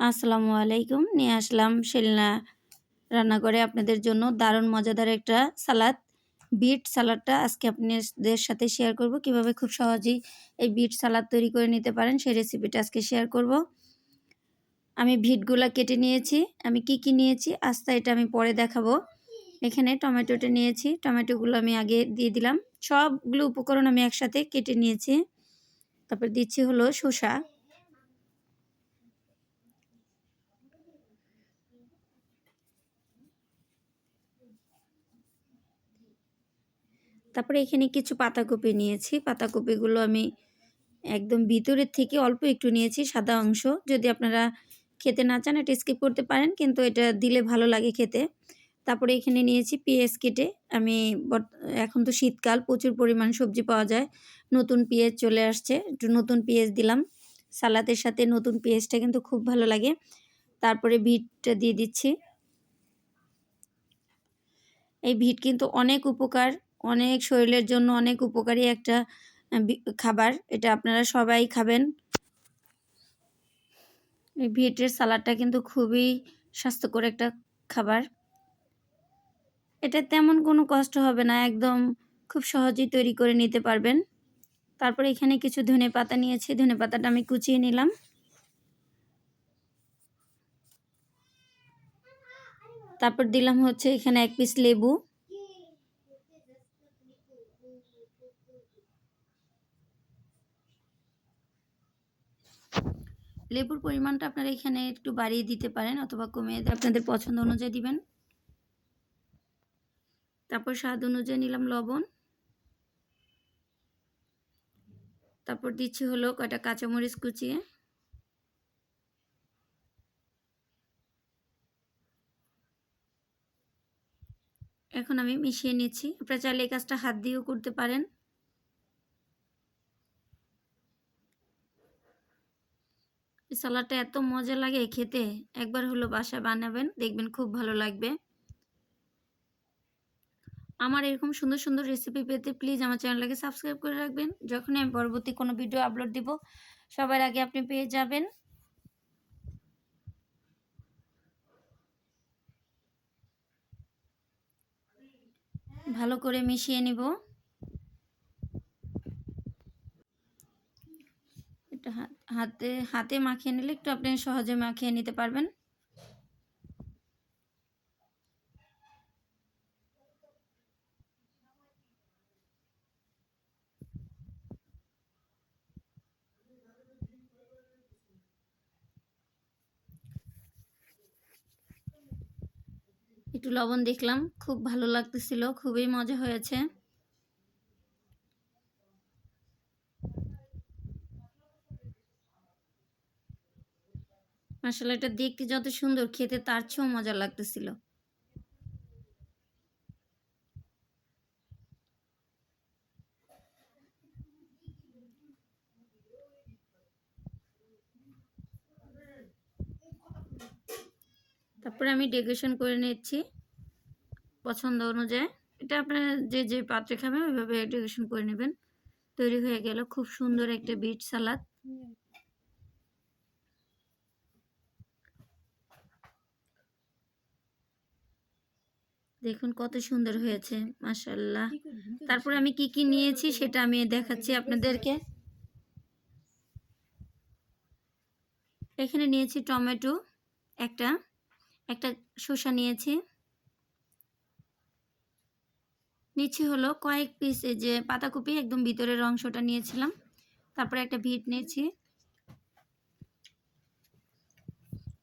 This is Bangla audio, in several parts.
আসসালামু আলাইকুম। নিয়ে আসলাম সেলিনা রান্নাঘরে আপনাদের জন্য দারুণ মজাদার একটা সালাদ। বিট সালাদটা আজকে আপনাদের সাথে শেয়ার করব। কিভাবে খুব সহজেই এই বিট সালাদ তৈরি করে নিতে পারেন সেই রেসিপিটা আজকে শেয়ার করব। আমি বিটগুলা কেটে নিয়েছি। আমি কি নিয়েছি আস্তে এটা আমি পরে দেখাবো। এখানে টমেটোটা নিয়েছি। টমেটোগুলো আমি আগে দিয়ে দিলাম। সবগুলো উপকরণ আমি একসাথে কেটে নিয়েছি। তারপর দিচ্ছি হলো শসা। তারপরে এখানে কিছু পাতাকপি নিয়েছি। পাতাকপিগুলো আমি একদম ভিতরের থেকে অল্প একটু নিয়েছি সাদা অংশ। যদি আপনারা খেতে না চান এটা স্কিপ করতে পারেন, কিন্তু এটা দিলে ভালো লাগে খেতে। তারপরে এখানে নিয়েছি পেঁয়াজ কেটে। আমি এখন তো শীতকাল, প্রচুর পরিমাণ সবজি পাওয়া যায়। নতুন পেঁয়াজ চলে আসছে, একটু নতুন পেঁয়াজ দিলাম। সালাদের সাথে নতুন পেঁয়াজটা কিন্তু খুব ভালো লাগে। তারপরে বিটটা দিয়ে দিচ্ছি। এই বিট কিন্তু অনেক উপকার, অনেক শরীরের জন্য অনেক উপকারী একটা খাবার। এটা আপনারা সবাই খাবেন। এই বিটের সালাডটা কিন্তু খুবই স্বাস্থ্যকর একটা খাবার। এটা তেমন কোনো কষ্ট হবে না, একদম খুব সহজেই তৈরি করে নিতে পারবেন। তারপরে এখানে কিছু ধনেপাতা নিয়েছি। ধনেপাতাটা আমি কুচিয়ে নিলাম। তারপর দিলাম হচ্ছে এখানে 1 পিস লেবু। লেবুর পরিমাণটা আপনারা এখানে একটু বাড়িয়ে দিতে পারেন অথবা কমিয়ে আপনাদের পছন্দ অনুযায়ী দিবেন। তারপর স্বাদ অনুযায়ী নিলাম লবণ। তারপর দিচ্ছি হলো কয়টা কাঁচামরিচ কুচিয়ে। এখন আমি মিশিয়ে নিচ্ছি। আপনারা চাইলে এই কাজটা হাত দিয়েও করতে পারেন। এই সালাডটা এত মজা লাগে খেতে, একবার হলো বাসায় বানাবেন, দেখবেন খুব ভালো লাগবে। আমার এরকম সুন্দর সুন্দর রেসিপি পেতে প্লিজ আমার চ্যানেলটাকে সাবস্ক্রাইব করে রাখবেন। যখনই আমি পরবর্তী কোনো ভিডিও আপলোড দিব সবার আগে আপনি পেয়ে যাবেন। ভালো করে মিশিয়ে নিব। এটা হাতে মাখিয়ে নিলে একটু আপনি সহজে মাখিয়ে নিতে পারবেন। একটু লবণ দেখলাম, খুব ভালো লাগতেছিল, খুবই মজা হয়েছে। মাশাআল্লাহ, এটা দেখতে যত সুন্দর, খেতে তার চেয়েও মজা লাগতেছিল। তারপরে আমি ডেকোরেশন করে নিচ্ছি পছন্দ অনুযায়ী। এটা আপনারা যে পাত্রে খাবেন ওইভাবে ডেকোরেশন করে নেবেন। তৈরি হয়ে গেল খুব সুন্দর একটা বিট সালাদ। দেখুন কত সুন্দর হয়েছে, মাশাআল্লাহ। তারপর আমি কি নিয়েছি সেটা আমি দেখাচ্ছি আপনাদেরকে। এখানে নিয়েছি টমেটো একটা, শসা নিয়েছি, নিচে হলো কয়েক পিস এই যে পাতাকপি, একদম ভিতরের অংশটা নিয়েছিলাম। তারপরে একটা বিট নিয়েছি।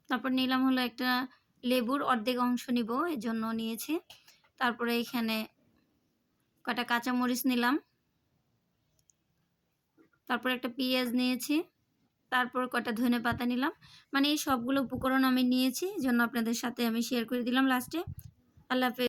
তারপর নিলাম হলো একটা লেবুর অর্ধেক অংশ নিব, এর জন্য নিয়েছি। তারপরে এখানে কটা কাঁচামরিচ নিলাম। তারপর একটা পেঁয়াজ নিয়েছি। তারপর কটা ধনেপাতা নিলাম। মানে এই সবগুলো উপকরণ আমি নিয়েছি, জন্য আপনাদের সাথে আমি শেয়ার করে দিলাম লাস্টে। আল্লাহ হাফেজ।